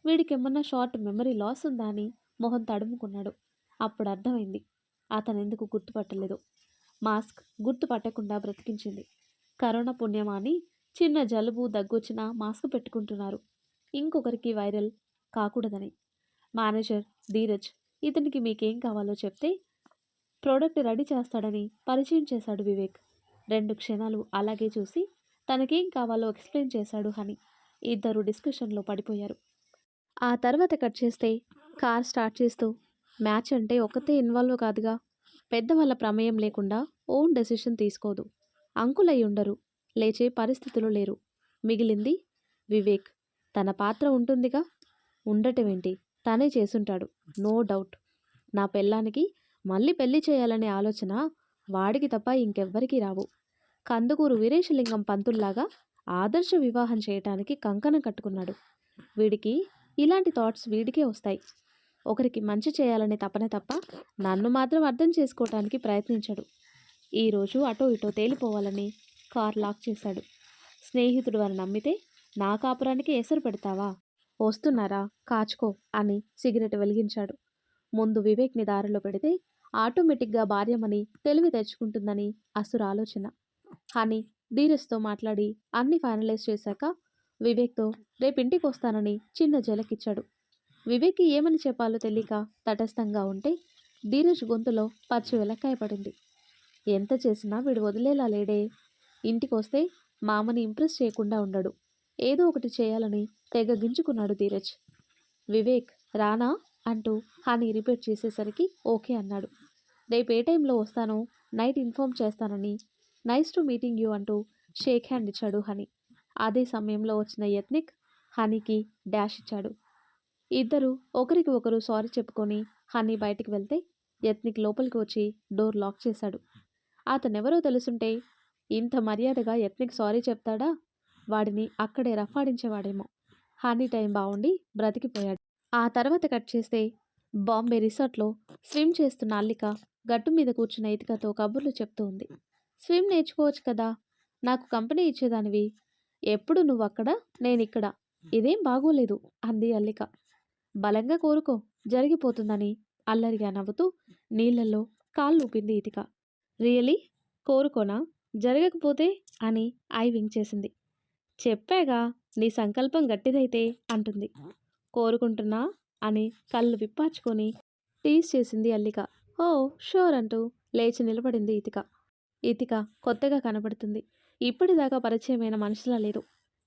వీడికేమన్నా షార్ట్ మెమరీ లాస్ ఉందా అని మొహం తడుముకున్నాడు. అప్పుడు అర్థమైంది అతనెందుకు గుర్తుపట్టలేదు. మాస్క్ గుర్తుపట్టకుండా బ్రతికించింది. కరోనా పుణ్యమా అని చిన్న జలుబు దగ్గొచ్చినా మాస్క్ పెట్టుకుంటున్నారు. ఇంకొకరికి వైరల్ కాకూడదని. మేనేజర్ ధీరజ్ ఇతనికి మీకేం కావాలో చెప్తే ప్రోడక్ట్ రెడీ చేస్తాడని పరిచయం చేశాడు వివేక్. 2 క్షణాలు అలాగే చూసి తనకేం కావాలో ఎక్స్ప్లెయిన్ చేశాడు హనీ. ఇద్దరు డిస్కషన్లో పడిపోయారు. ఆ తర్వాత కట్ చేస్తే కార్ స్టార్ట్ చేస్తూ మ్యాచ్ అంటే ఒక్కతే ఇన్వాల్వ్ కాదుగా. పెద్దవాళ్ళ ప్రమేయం లేకుండా ఓన్ డెసిషన్ తీసుకోదు. అంకుల్ అయి ఉండరు, లేచే పరిస్థితులు లేరు. మిగిలింది వివేక్. తన పాత్ర ఉంటుందిగా. ఉండటమేంటి, తనే చేసుంటాడు, నో డౌట్. నా పెళ్ళానికి మళ్ళీ పెళ్లి చేయాలనే ఆలోచన వాడికి తప్ప ఇంకెవ్వరికీ రావు. కందుకూరు వీరేశలింగం పంతుల్లాగా ఆదర్శ వివాహం చేయటానికి కంకణం కట్టుకున్నాడు. వీడికి ఇలాంటి థాట్స్ వీడికే వస్తాయి. ఒకరికి మంచి చేయాలనే తపన తప్ప నన్ను మాత్రం అర్థం చేసుకోవటానికి ప్రయత్నించడు. ఈరోజు అటో ఇటో తేలిపోవాలని కార్ లాక్ చేశాడు. స్నేహితుడు అని నమ్మితే నా కాపురానికి ఎసరు పెడతావా? వస్తున్నారా, కాచుకో అని సిగరెట్ వెలిగించాడు. ముందు వివేక్ని దారిలో పెడితే ఆటోమేటిక్గా భార్యమని తెలివి తెచ్చుకుంటుందని అసుర ఆలోచన. హనీ ధీరజ్తో మాట్లాడి అన్ని ఫైనలైజ్ చేశాక వివేక్తో రేపింటికి వస్తానని చిన్న జలకిచ్చాడు. వివేక్కి ఏమని చెప్పాలో తెలియక తటస్థంగా ఉంటే ధీరజ్ గొంతులో పచ్చి వెలక్కాయ పడింది. ఎంత చేసినా వీడు వదిలేలా లేడే. ఇంటికి వస్తే మామని ఇంప్రెస్ చేయకుండా ఉండడు. ఏదో ఒకటి చేయాలని తెగ గింజుకున్నాడు ధీరజ్. వివేక్ రానా అంటూ హనీ రిపీట్ చేసేసరికి ఓకే అన్నాడు. రేపు ఏ టైంలో వస్తానో నైట్ ఇన్ఫార్మ్ చేస్తానని నైస్ టు మీటింగ్ యూ అంటూ షేక్ హ్యాండ్ ఇచ్చాడు హనీ. అదే సమయంలో వచ్చిన యత్నిక్ హనీకి డాష్ ఇచ్చాడు. ఇద్దరు ఒకరికి ఒకరు సారీ చెప్పుకొని హనీ బయటికి వెళ్తే యత్నిక్ లోపలికి వచ్చి డోర్ లాక్ చేశాడు. అతనెవరో తెలుసుంటే ఇంత మర్యాదగా యత్నిక్ సారీ చెప్తాడా? వాడిని అక్కడే రఫాడించేవాడేమో. హనీ టైం బాగుండి బ్రతికిపోయాడు. ఆ తర్వాత కట్ చేస్తే బాంబే రిసార్ట్లో స్విమ్ చేస్తున్న అల్లిక గట్టు మీద కూర్చున్న ఇతికతో కబుర్లు చెప్తూ ఉంది. స్విమ్ నేర్చుకోవచ్చు కదా, నాకు కంపెనీ ఇచ్చేదానివి. ఎప్పుడు నువ్వక్కడ నేనిక్కడ, ఇదేం బాగోలేదు అంది అల్లిక. బలంగా కోరుకో, జరిగిపోతుందని అల్లరిగా నవ్వుతూ నీళ్లలో కాళ్ళూపింది ఇతిక. రియలీ? కోరుకోనా? జరగకపోతే అని ఐ వింక్ చేసింది. చెప్పాగా, నీ సంకల్పం గట్టిదైతే అంటుంది. కోరుకుంటున్నా అని కళ్ళు విప్పార్చుకొని టీజ్ చేసింది అల్లిక. ఓ షూర్ అంటూ లేచి నిలబడింది ఇతిక. ఇతిక కొత్తగా కనబడుతుంది. ఇప్పటిదాకా పరిచయమైన మనిషిలా లేదు.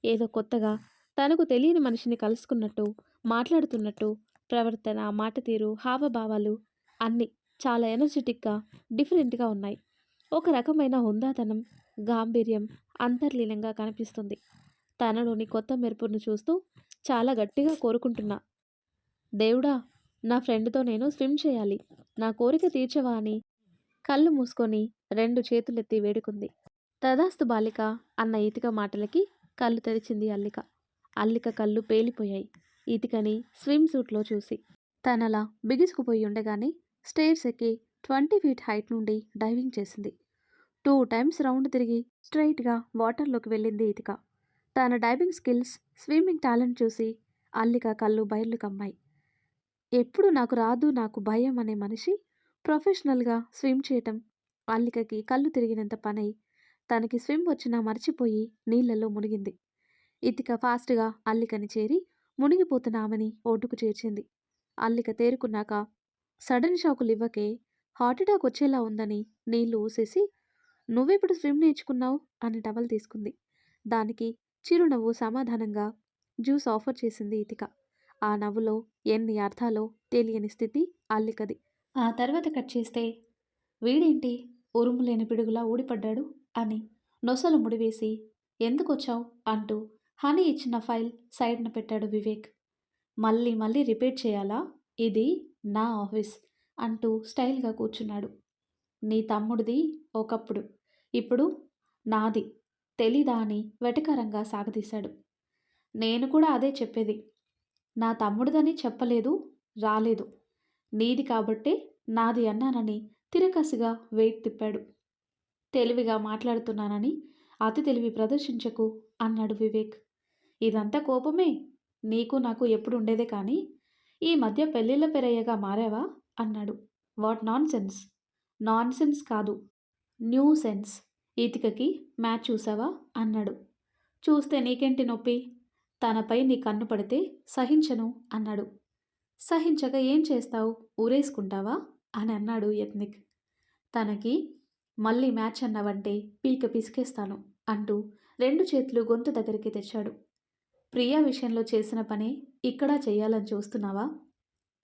ఏదో కొత్తగా తనకు తెలియని మనిషిని కలుసుకున్నట్టు, మాట్లాడుతున్నట్టు, ప్రవర్తన, మాట తీరు, హావభావాలు అన్నీ చాలా ఎనర్జెటిక్గా, డిఫరెంట్గా ఉన్నాయి. ఒక రకమైన హుందాతనం, గాంభీర్యం అంతర్లీనంగా కనిపిస్తుంది. తనలోని కొత్త మెరుపును చూస్తూ చాలా గట్టిగా కోరుకుంటున్నా. దేవుడా, నా ఫ్రెండ్తో నేను స్విమ్ చేయాలి, నా కోరిక తీర్చవా అని కళ్ళు మూసుకొని 2 చేతులెత్తి వేడుకుంది. తదాస్తు బాలిక అన్న ఇతిక మాటలకి కళ్ళు తెరిచింది అల్లిక. అల్లిక కళ్ళు పేలిపోయాయి ఇతికని స్విమ్ సూట్లో చూసి. తనలా బిగుసుకుపోయి ఉండగానే స్టేర్స్ ఎక్కి 20 ఫీట్ హైట్ నుండి డైవింగ్ చేసింది. 2 టైమ్స్ రౌండ్ తిరిగి స్ట్రైట్గా వాటర్లోకి వెళ్ళింది ఇతిక. తన డైవింగ్ స్కిల్స్, స్విమ్మింగ్ టాలెంట్ చూసి అల్లిక కళ్ళు బయర్లు కమ్మాయి. ఎప్పుడు నాకు రాదు, నాకు భయం అనే మనిషి ప్రొఫెషనల్గా స్విమ్ చేయటం అల్లికకి కళ్ళు తిరిగినంత పనై తనకి స్విమ్ వచ్చినా మర్చిపోయి నీళ్లలో మునిగింది. ఇతిక ఫాస్ట్గా అల్లికని చేరి మునిగిపోతున్న ఆమెని ఒడ్డుకు చేర్చింది. అల్లిక తేరుకున్నాక సడన్ షాకులు ఇవ్వకే, హార్ట్అటాక్ వచ్చేలా ఉందని నీళ్లు ఊసేసి, నువ్వెప్పుడు స్విమ్ నేర్చుకున్నావు అని టవల్ తీసుకుంది. దానికి చిరునవ్వు సమాధానంగా జ్యూస్ ఆఫర్ చేసింది ఇతిక. ఆ నవ్వులో ఎన్ని అర్థాలో తెలియని స్థితి అల్లికది. ఆ తర్వాత కట్ చేస్తే, వీడేంటి ఉరుము లేని పిడుగులా ఊడిపడ్డాడు అని నొసలు ముడివేసి, ఎందుకొచ్చావు అంటూ హనీ ఇచ్చిన ఫైల్ సైడ్న పెట్టాడు వివేక్. మళ్ళీ మళ్ళీ రిపీట్ చేయాలా, ఇది నా ఆఫీస్ అంటూ స్టైల్గా కూర్చున్నాడు. నీ తమ్ముడిది ఒకప్పుడు, ఇప్పుడు నాది తెలీదా అని వెటకారంగా సాగదీశాడు. నేను కూడా అదే చెప్పేది. నా తమ్ముడిదని చెప్పలేదు, రాలేదు. నీది కాబట్టే నాది అన్నానని తిరకసిగా వెయిట్ తిప్పాడు. తెలివిగా మాట్లాడుతున్నానని అతి తెలివి ప్రదర్శించకు అన్నాడు వివేక్. ఇదంతా కోపమే, నీకు నాకు ఎప్పుడు ఉండేదే కానీ ఈ మధ్య పెళ్ళిళ్ళ పెరయ్యగా మారావా అన్నాడు. What non sense? Non sense కాదు, న్యూ సెన్స్. ఈతికకి మ్యాచ్ చూసావా అన్నాడు. చూస్తే నీకేంటి నొప్పి, తనపై నీ కన్ను పడితే సహించను అన్నాడు. సహించక ఏం చేస్తావు, ఊరేసుకుంటావా అని అన్నాడు యత్నిక్. తనకి మళ్ళీ మ్యాచ్ అన్నావంటే పీక పిసికేస్తాను అంటూ 2 చేతులు గొంతు దగ్గరికి తెచ్చాడు. ప్రియా విషయంలో చేసిన పనే ఇక్కడ చెయ్యాలని చూస్తున్నావా?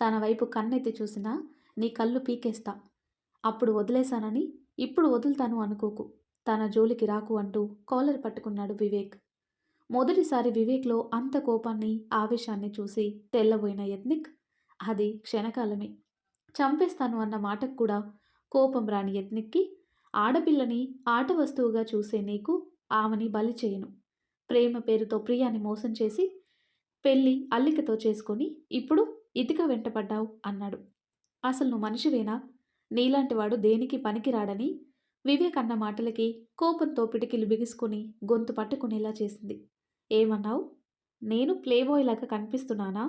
తన వైపు కన్నెత్తి చూసినా నీ కళ్ళు పీకేస్తా. అప్పుడు వదిలేశానని ఇప్పుడు వదులుతాను అనుకోకు, తన జోలికి రాకు అంటూ కాలర్ పట్టుకున్నాడు వివేక్. మొదటిసారి వివేక్లో అంత కోపాన్ని, ఆవేశాన్ని చూసి తెల్లబోయిన యత్నిక్ అది క్షణకాలమే. చంపేస్తాను అన్న మాటకు కూడా కోపం రాని యత్నిక్కి, ఆడపిల్లని ఆట వస్తువుగా చూసే నీకు ఆమెని బలి చేయను. ప్రేమ పేరుతో ప్రియాని మోసం చేసి పెళ్ళి అల్లికతో చేసుకొని ఇప్పుడు ఇతిక వెంటపడ్డావు అన్నాడు. అసలు నువ్వు మనిషివేనా? నీలాంటివాడు దేనికి పనికిరాడని వివేక్ అన్న మాటలకి కోపంతో పిటికిలు బిగుసుకొని గొంతు పట్టుకునేలా చేసింది. ఏమన్నావు? నేను ప్లేబాయ్ లాగా కనిపిస్తున్నానా?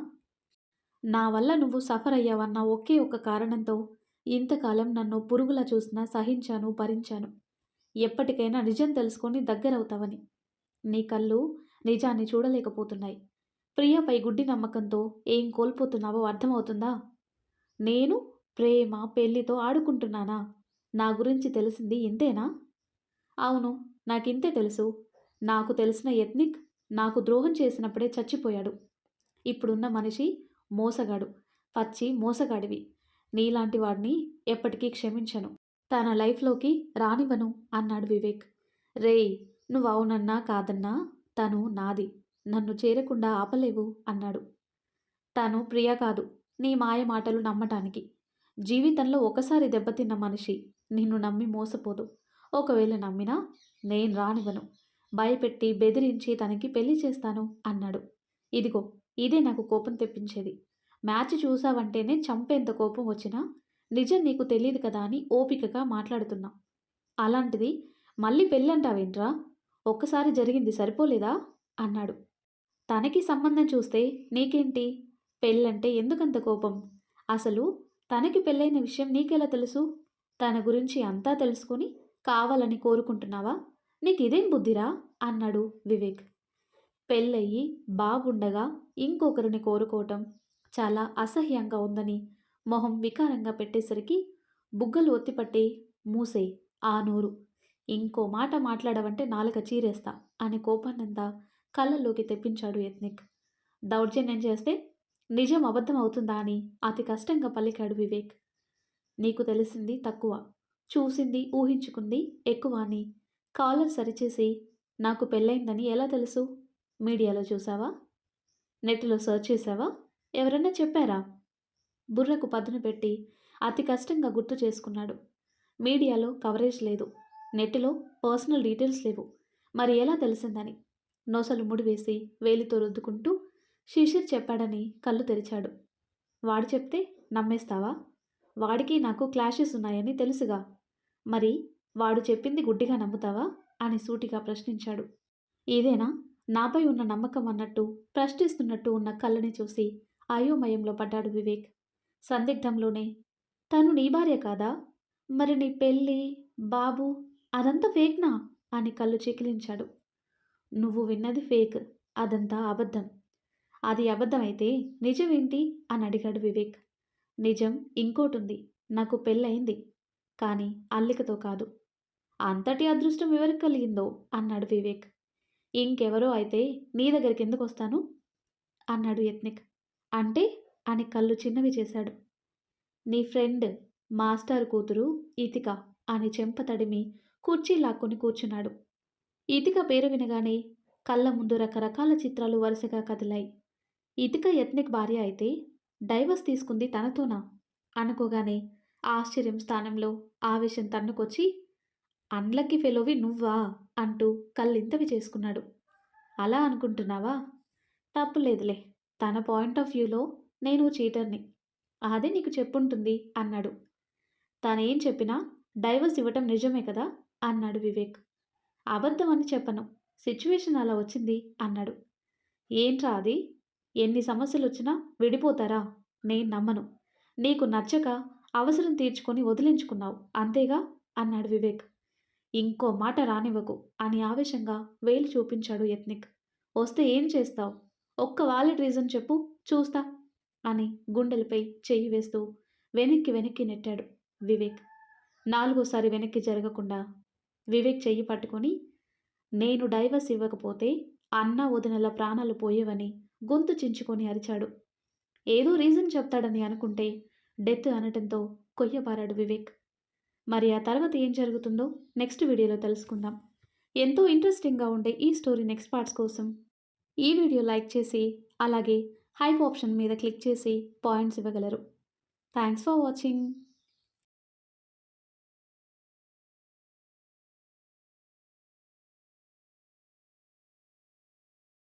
నా వల్ల నువ్వు సఫర్ అయ్యావన్న ఒకే ఒక్క కారణంతో ఇంతకాలం నన్ను పురుగులా చూసినా సహించాను, భరించాను. ఎప్పటికైనా నిజం తెలుసుకొని దగ్గరవుతావని. నీ కళ్ళు నిజాన్ని చూడలేకపోతున్నాయి. ప్రియపై గుడ్డి నమ్మకంతో ఏం కోల్పోతున్నావో అర్థమవుతుందా? నేను ప్రేమ, పెళ్లితో ఆడుకుంటున్నానా? నా గురించి తెలిసింది ఇంతేనా? అవును, నాకింతే తెలుసు. నాకు తెలిసిన యత్నిక్ నాకు ద్రోహం చేసినప్పుడే చచ్చిపోయాడు. ఇప్పుడున్న మనిషి మోసగాడు, పచ్చి మోసగాడివి. నీలాంటి వాడిని ఎప్పటికీ క్షమించను, తన లైఫ్లోకి రానివ్వను అన్నాడు వివేక్. రేయ్, నువ్వు అవునన్నా కాదన్నా తను నాది, నన్ను చేరకుండా ఆపలేవు అన్నాడు. తను ప్రియ కాదు నీ మాయ మాటలు నమ్మటానికి. జీవితంలో ఒకసారి దెబ్బతిన్న మనిషి నిన్ను నమ్మి మోసపోదు. ఒకవేళ నమ్మినా నేను రానివ్వను. భయపెట్టి బెదిరించి తనకి పెళ్లి చేస్తాను అన్నాడు. ఇదిగో, ఇదే నాకు కోపం తెప్పించేది. మ్యాచ్ చూసావంటేనే చంపేంత కోపం వచ్చినా నిజం నీకు తెలీదు కదా అని ఓపికగా మాట్లాడుతున్నా. అలాంటిది మళ్ళీ పెళ్ళంటావేంట్రా? ఒక్కసారి జరిగింది సరిపోలేదా? అన్నాడు. తనకి సంబంధం చూస్తే నీకేంటి? పెళ్ళంటే ఎందుకంత కోపం? అసలు తనకి పెళ్ళైన విషయం నీకెలా తెలుసు? తన గురించి అంతా తెలుసుకొని కావాలని కోరుకుంటున్నావా? నీకిదేం బుద్ధిరా? అన్నాడు వివేక్. పెళ్ళయ్యి బాబుండగా ఇంకొకరిని కోరుకోవటం చాలా అసహ్యంగా ఉందని మొహం వికారంగా పెట్టేసరికి బుగ్గలు ఒత్తిపట్టి మూసేయ్ ఆ నోరు. ఇంకో మాట మాట్లాడవంటే నాలుక చీరేస్తా అనే కోపాన్నంతా కళ్ళల్లోకి తెప్పించాడు యత్నిక్. దౌర్జన్యం చేస్తే నిజం అబద్ధం అవుతుందా అని అతి కష్టంగా పలికాడు వివేక్. నీకు తెలిసింది తక్కువ, చూసింది ఊహించుకుంది ఎక్కువ అని కాలర్ సరిచేసి నాకు పెళ్ళైందని ఎలా తెలుసు? మీడియాలో చూసావా? నెట్లో సెర్చ్ చేసావా? ఎవరన్నా చెప్పారా? బుర్రకు పదును పెట్టి అతి కష్టంగా గుర్తు చేసుకున్నాడు. మీడియాలో కవరేజ్ లేదు, నెట్లో పర్సనల్ డీటెయిల్స్ లేవు, మరి ఎలా తెలిసిందని నొసలు ముడివేసి వేలితో రుద్దుకుంటూ శిశిర్ చెప్పాడని కళ్ళు తెరిచాడు. వాడు చెప్తే నమ్మేస్తావా? వాడికి నాకు క్లాషెస్ ఉన్నాయని తెలుసుగా, మరి వాడు చెప్పింది గుడ్డిగా నమ్ముతావా అని సూటిగా ప్రశ్నించాడు. ఇదేనా నాపై ఉన్న నమ్మకం అన్నట్టు ప్రశ్నిస్తున్నట్టు ఉన్న కళ్ళని చూసి అయోమయంలో పడ్డాడు వివేక్. సందిగ్ధంలోనే తను నీ భార్య కాదా? మరి నీ పెళ్ళి, బాబు అదంతా ఫేక్నా అని కళ్ళు చికిలించాడు. నువ్వు విన్నది ఫేక్, అదంతా అబద్ధం. అది అబద్ధమైతే నిజమేంటి అని అడిగాడు వివేక్. నిజం ఇంకోటుంది, నాకు పెళ్ళయింది, కానీ అల్లికతో కాదు. అంతటి అదృష్టం ఎవరికి కలిగిందో అన్నాడు వివేక్. ఇంకెవరో అయితే నీ దగ్గరికి ఎందుకు వస్తాను అన్నాడు యత్నిక్. అంటే అని కళ్ళు చిన్నవి చేశాడు. నీ ఫ్రెండ్ మాస్టర్ కూతురు ఇతిక అని చెంప తడిమి కుర్చీ లాక్కొని కూర్చున్నాడు. ఇతిక పేరు వినగానే కళ్ళ ముందు రకరకాల చిత్రాలు వరుసగా కదిలాయి. ఇతిక యత్నిక్ భార్య అయితే డైవర్స్ తీసుకుంది తనతోనా అనుకోగానే ఆశ్చర్యం స్థానంలో ఆవేశం తన్నుకొచ్చి అన్లక్కీ ఫెలోవి నువ్వా అంటూ కళ్ళింతవి చేసుకున్నాడు. అలా అనుకుంటున్నావా? తప్పులేదులే, తన పాయింట్ ఆఫ్ వ్యూలో నేను చీటర్ని, అదే నీకు చెప్పుంటుంది అన్నాడు. తనేం చెప్పినా డైవర్స్ ఇవ్వటం నిజమే కదా అన్నాడు వివేక్. అబద్ధం అని చెప్పను, సిచ్యువేషన్ అలా వచ్చింది అన్నాడు. ఏంట్రా అది? ఎన్ని సమస్యలు వచ్చినా విడిపోతారా? నేను నమ్మను. నీకు నచ్చక అవసరం తీర్చుకొని వదిలించుకున్నావు అంతేగా అన్నాడు వివేక్. ఇంకో మాట రానివ్వకు అని ఆవేశంగా వేలు చూపించాడు యత్నిక్. వస్తే ఏం చేస్తావు? ఒక్క వాలిడ్ రీజన్ చెప్పు, చూస్తా అని గుండెలపై చెయ్యి వేస్తూ వెనక్కి వెనక్కి నెట్టాడు వివేక్. నాలుగోసారి వెనక్కి జరగకుండా వివేక్ చెయ్యి పట్టుకొని నేను డైవర్స్ ఇవ్వకపోతే అన్న వదినల ప్రాణాలు పోయేవని గొంతు చించుకొని అరిచాడు. ఏదో రీజన్ చెప్తాడని అనుకుంటే డెత్ అనటంతో కొయ్యబారాడు వివేక్. మరి ఆ తర్వాత ఏం జరుగుతుందో నెక్స్ట్ వీడియోలో తెలుసుకుందాం. ఎంతో ఇంట్రెస్టింగ్గా ఉండే ఈ స్టోరీ నెక్స్ట్ పార్ట్స్ కోసం ఈ వీడియో లైక్ చేసి అలాగే హైప్ ఆప్షన్ మీద క్లిక్ చేసి పాయింట్స్ ఇవ్వగలరు. Thanks for watching.